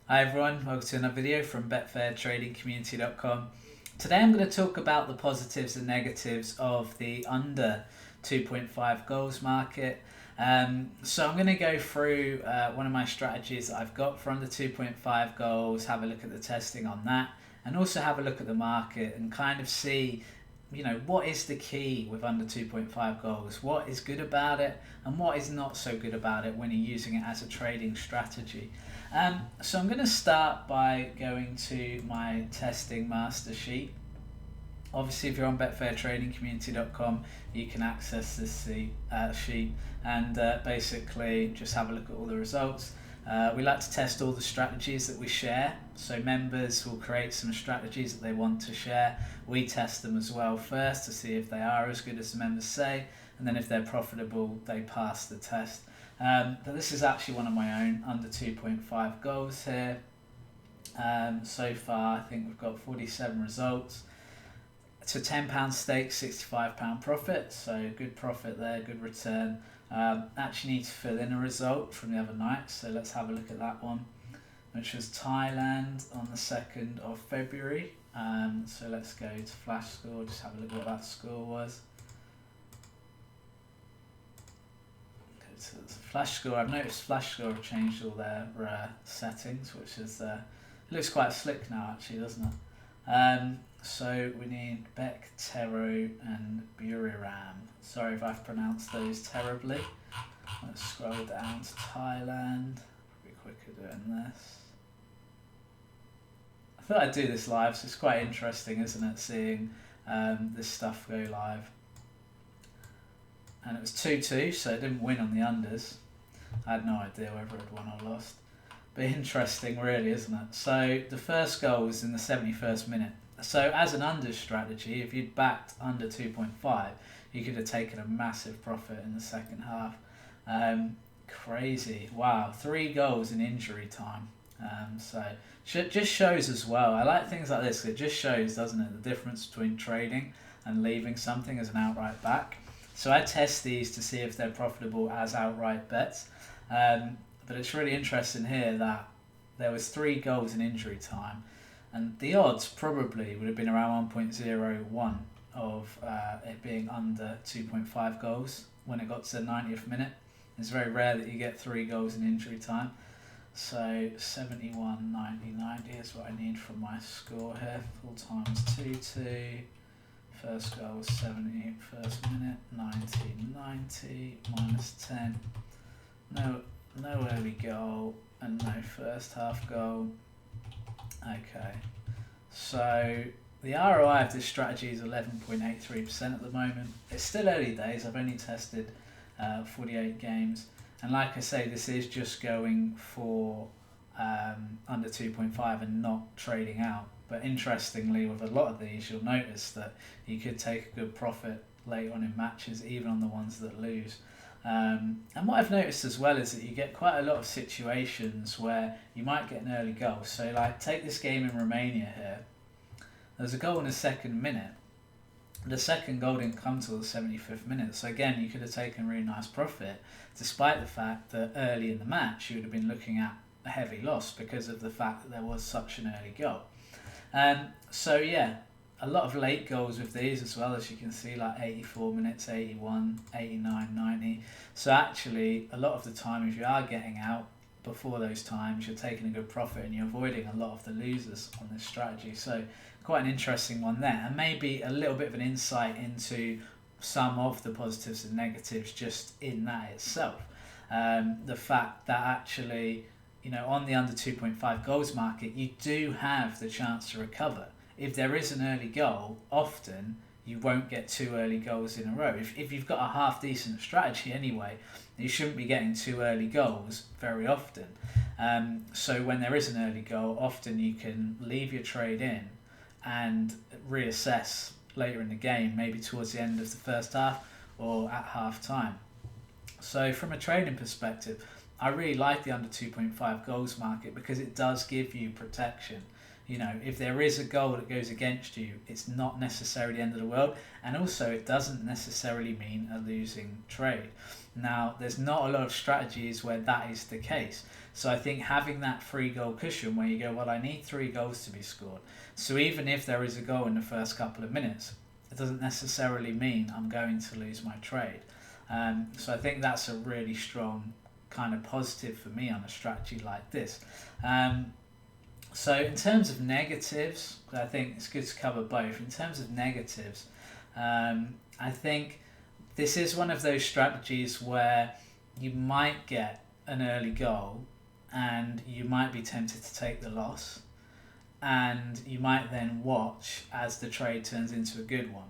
Hi everyone, welcome to another video from betfairtradingcommunity.com. Today I'm going to talk about the positives and negatives of the under 2.5 goals market. So I'm going to go through one of my strategies that I've got for under 2.5 goals, have a look at the testing on that, and also have a look at the market and kind of see what is the key with under 2.5 goals, what is good about it and what is not so good about it when you're using it as a trading strategy. So I'm going to start by going to my testing master sheet. Obviously, if you're on betfairtradingcommunity.com, you can access this sheet and basically just have a look at all the results. We like to test all the strategies that we share. So members will create some strategies that they want to share. We test them as well first to see if they are as good as the members say, and then if they're profitable, they pass the test. But this is actually one of my own under 2.5 goals here. So far, I think we've got 47 results. It's a £10 stake, £65 profit, so good profit there, good return. Actually need to fill in a result from the other night, so let's have a look at that one, which was Thailand on the 2nd of February. So let's go to flash score, just have a look at what that score was. So it's a flash score. I've noticed flash score have changed all their settings, which is it looks quite slick now actually, doesn't it? So we need Beck, Tero and Buriram. Sorry if I've pronounced those terribly. Let's scroll down to Thailand. Probably quicker doing this. I thought I'd do this live, so it's quite interesting, isn't it, seeing this stuff go live. And it was 2-2, so it didn't win on the unders. I had no idea whether it won or lost. But interesting really, isn't it? So the first goal was in the 71st minute. So as an under strategy, if you'd backed under 2.5, you could have taken a massive profit in the second half. Crazy. Wow, 3 goals in injury time. So it just shows as well. I like things like this. It just shows, doesn't it, the difference between trading and leaving something as an outright back. So I test these to see if they're profitable as outright bets. But it's really interesting here that there was 3 goals in injury time, and the odds probably would have been around 1.01 of it being under 2.5 goals when it got to the 90th minute. It's very rare that you get 3 goals in injury time. So 71, 90, 90 is what I need from my score here. Full time is 2-2. First goal was 70, first minute, 90, minus 10. No early goal and no first half goal. Okay, so the ROI of this strategy is 11.83% at the moment. It's still early days. I've only tested 48 games, and like I say, this is just going for under 2.5 and not trading out. But interestingly, with a lot of these, you'll notice that you could take a good profit late on in matches, even on the ones that lose. And what I've noticed as well is that you get quite a lot of situations where you might get an early goal. So like take this game in Romania here. There's a goal in the 2nd minute. The second goal didn't come till the 75th minute. So again, you could have taken a really nice profit, despite the fact that early in the match you would have been looking at a heavy loss because of the fact that there was such an early goal. So yeah, a lot of late goals with these as well, as you can see, like 84 minutes, 81, 89, 90. So actually, a lot of the time, if you are getting out before those times, you're taking a good profit and you're avoiding a lot of the losers on this strategy. So quite an interesting one there, and maybe a little bit of an insight into some of the positives and negatives just in that itself. The fact that actually, on the under 2.5 goals market, you do have the chance to recover. If there is an early goal, often you won't get 2 early goals in a row. If you've got a half decent strategy anyway, you shouldn't be getting 2 early goals very often. So when there is an early goal, often you can leave your trade in and reassess later in the game, maybe towards the end of the first half or at half time. So from a trading perspective, I really like the under 2.5 goals market because it does give you protection. If there is a goal that goes against you, it's not necessarily the end of the world, and also it doesn't necessarily mean a losing trade. Now, there's not a lot of strategies where that is the case. So I think having that 3-goal cushion where you go, well, I need 3 goals to be scored. So even if there is a goal in the first couple of minutes, it doesn't necessarily mean I'm going to lose my trade. So I think that's a really strong kind of positive for me on a strategy like this. So in terms of negatives, I think it's good to cover both. In terms of negatives, I think this is one of those strategies where you might get an early goal and you might be tempted to take the loss, and you might then watch as the trade turns into a good one.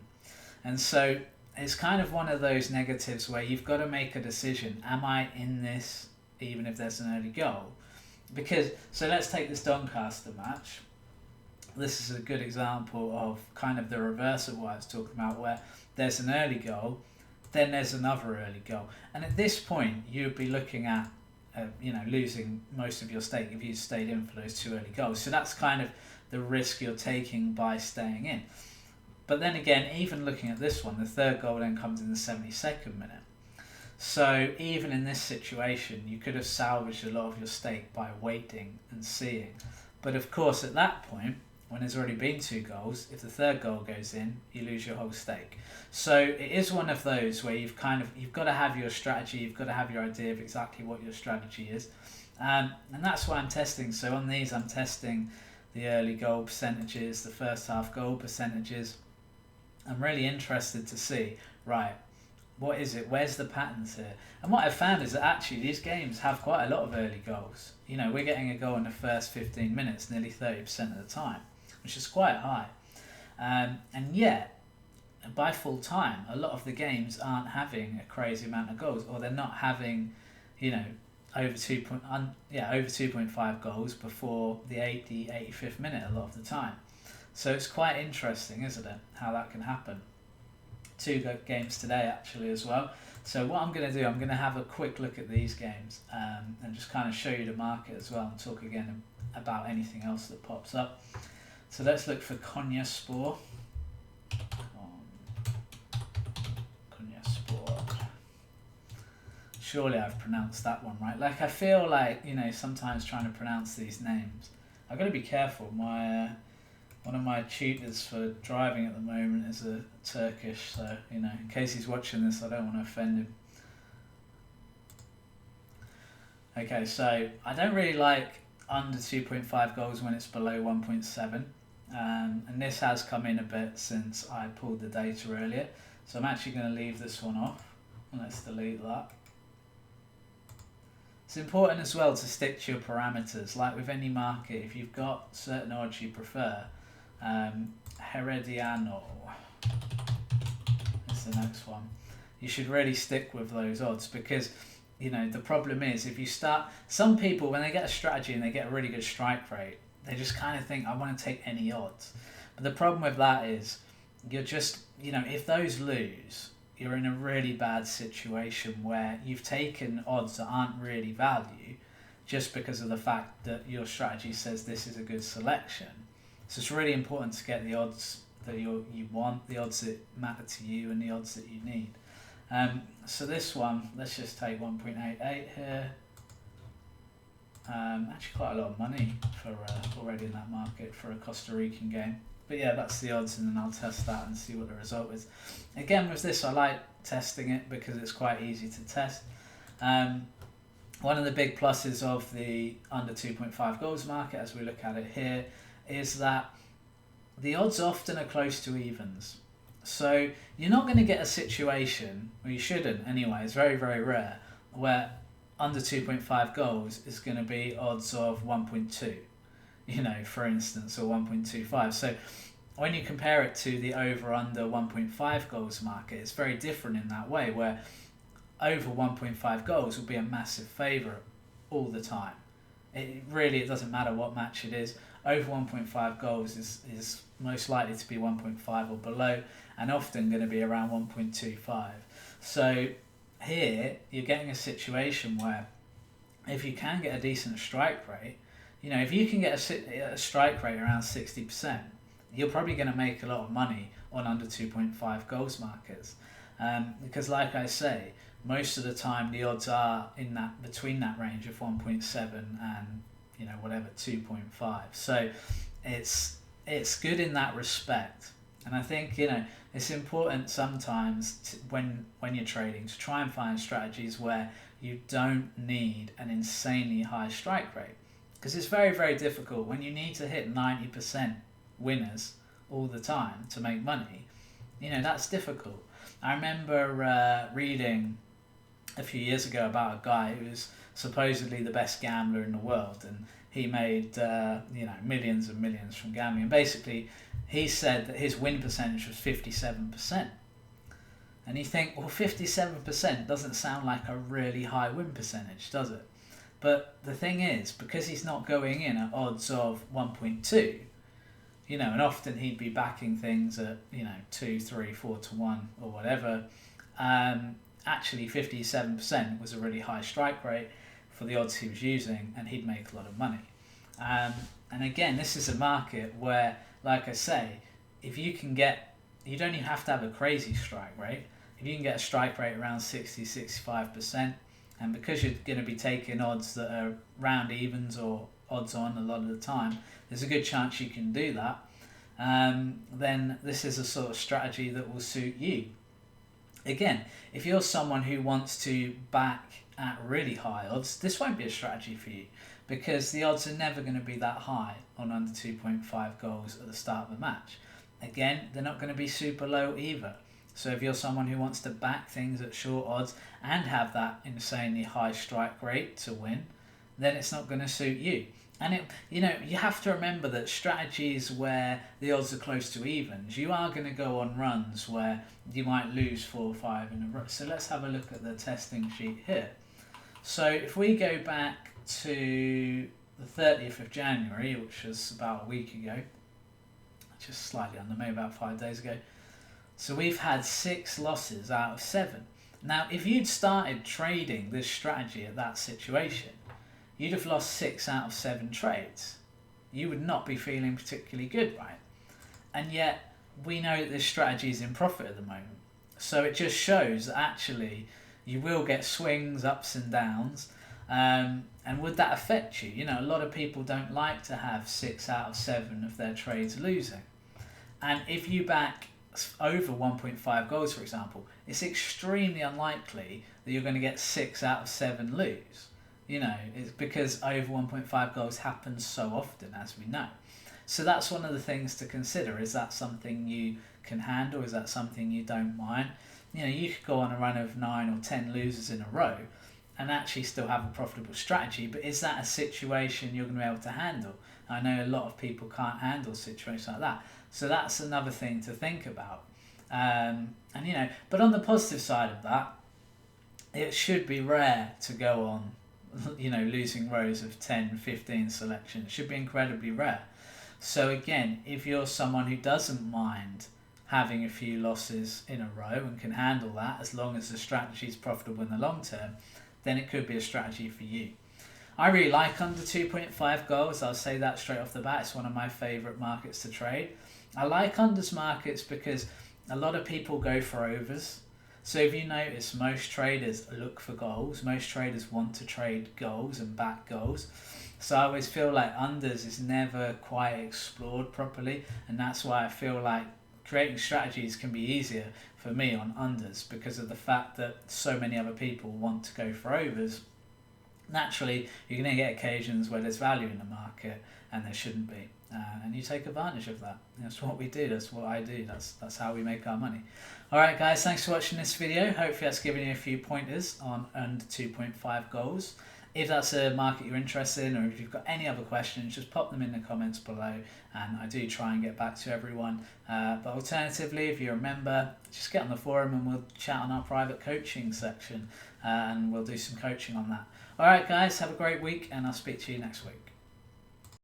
And so it's kind of one of those negatives where you've got to make a decision. Am I in this even if there's an early goal? Because, so let's take this Doncaster match. This is a good example of kind of the reverse of what I was talking about, where there's an early goal, then there's another early goal. And at this point, you'd be looking at losing most of your stake if you stayed in for those 2 early goals. So that's kind of the risk you're taking by staying in. But then again, even looking at this one, the 3rd goal then comes in the 72nd minute. So even in this situation, you could have salvaged a lot of your stake by waiting and seeing. But of course, at that point, when there's already been 2 goals, if the 3rd goal goes in, you lose your whole stake. So it is one of those where you've got to have your strategy, you've got to have your idea of exactly what your strategy is. And that's why I'm testing. So on these, I'm testing the early goal percentages, the first half goal percentages. I'm really interested to see, right, what is it? Where's the patterns here? And what I've found is that actually these games have quite a lot of early goals. We're getting a goal in the first 15 minutes nearly 30% of the time, which is quite high. And yet, by full time, a lot of the games aren't having a crazy amount of goals, or they're not having, over 2.5 goals before the 85th minute a lot of the time. So it's quite interesting, isn't it, how that can happen. 2 games today actually as well. So what I'm going to do, I'm going to have a quick look at these games and just kind of show you the market as well, and talk again about anything else that pops up. So let's look for Konyaspor. Konyaspor. Surely I've pronounced that one right. Like, I feel like, sometimes trying to pronounce these names, I've got to be careful. One of my tutors for driving at the moment is a Turkish, so, in case he's watching this, I don't want to offend him. Okay, so I don't really like under 2.5 goals when it's below 1.7. And this has come in a bit since I pulled the data earlier. So I'm actually going to leave this one off. Let's delete that. It's important as well to stick to your parameters. Like with any market, if you've got certain odds you prefer, Herediano, that's the next one, you should really stick with those odds, because the problem is, if you start, some people, when they get a strategy and they get a really good strike rate, they just kind of think, I want to take any odds. But the problem with that is, you're just, if those lose, you're in a really bad situation where you've taken odds that aren't really value just because of the fact that your strategy says this is a good selection. So it's really important to get the odds that you want, the odds that matter to you, and the odds that you need. So this one, let's just take 1.88 here. Actually quite a lot of money for already in that market for a Costa Rican game. But yeah, that's the odds, and then I'll test that and see what the result is. Again, with this, I like testing it because it's quite easy to test. One of the big pluses of the under 2.5 goals market, as we look at it here, is that the odds often are close to evens. So you're not going to get a situation, or you shouldn't anyway, it's very, very rare, where under 2.5 goals is going to be odds of 1.2, for instance, or 1.25. So when you compare it to the over-under 1.5 goals market, it's very different in that way, where over 1.5 goals will be a massive favourite all the time. It doesn't matter what match it is. Over 1.5 goals is most likely to be 1.5 or below, and often going to be around 1.25. So here you're getting a situation where if you can get a decent strike rate, if you can get a strike rate around 60%, you're probably going to make a lot of money on under 2.5 goals markets. Because like I say, most of the time the odds are in that, between that range of 1.7 and whatever 2.5. So it's good in that respect. And I think it's important sometimes when you're trading to try and find strategies where you don't need an insanely high strike rate, because it's very, very difficult when you need to hit 90% winners all the time to make money. That's difficult. I remember reading a few years ago about a guy who was supposedly the best gambler in the world, and he made millions and millions from gambling. And basically, he said that his win percentage was 57%. And you think, well, 57% doesn't sound like a really high win percentage, does it? But the thing is, because he's not going in at odds of 1.2, and often he'd be backing things at 2, 3, 4 to 1 or whatever. Actually, 57% was a really high strike rate for the odds he was using, and he'd make a lot of money. And again, this is a market where, like I say, if you can get, you don't even have to have a crazy strike rate. If you can get a strike rate around 60-65%, and because you're going to be taking odds that are round evens or odds on a lot of the time, there's a good chance you can do that. Then this is a sort of strategy that will suit you. Again, if you're someone who wants to back at really high odds, this won't be a strategy for you, because the odds are never going to be that high on under 2.5 goals at the start of a match. Again, they're not going to be super low either. So if you're someone who wants to back things at short odds and have that insanely high strike rate to win, then it's not going to suit you. And you have to remember that strategies where the odds are close to evens, you are going to go on runs where you might lose 4 or 5 in a row. So let's have a look at the testing sheet here. So if we go back to the 30th of January, which was about a week ago, just slightly under, maybe about 5 days ago. So we've had 6 losses out of 7. Now, if you'd started trading this strategy at that situation, you'd have lost 6 out of 7 trades. You would not be feeling particularly good, right? And yet, we know that this strategy is in profit at the moment. So it just shows that actually you will get swings, ups and downs. And would that affect you? A lot of people don't like to have 6 out of 7 of their trades losing. And if you back over 1.5 goals, for example, it's extremely unlikely that you're going to get 6 out of 7 lose. It's because over 1.5 goals happens so often, as we know. So that's one of the things to consider. Is that something you can handle? Is that something you don't mind? You could go on a run of 9 or 10 losers in a row and actually still have a profitable strategy, but is that a situation you're going to be able to handle? I know a lot of people can't handle situations like that. So that's another thing to think about. But on the positive side of that, it should be rare to go on losing rows of 10, 15 selections. It should be incredibly rare. So again, if you're someone who doesn't mind having a few losses in a row and can handle that as long as the strategy is profitable in the long term, then it could be a strategy for you. I really like under 2.5 goals. I'll say that straight off the bat. It's one of my favourite markets to trade. I like unders markets because a lot of people go for overs. So if you notice, most traders look for goals. Most traders want to trade goals and back goals. So I always feel like unders is never quite explored properly, and that's why I feel like creating strategies can be easier for me on unders, because of the fact that so many other people want to go for overs. Naturally, you're going to get occasions where there's value in the market and there shouldn't be, and you take advantage of that. That's what we do. That's what I do. That's how we make our money. Alright guys, thanks for watching this video. Hopefully that's given you a few pointers on under 2.5 goals. If that's a market you're interested in, or if you've got any other questions, just pop them in the comments below, and I do try and get back to everyone. But alternatively, if you're a member, just get on the forum and we'll chat on our private coaching section, and we'll do some coaching on that. Alright guys, have a great week, and I'll speak to you next week.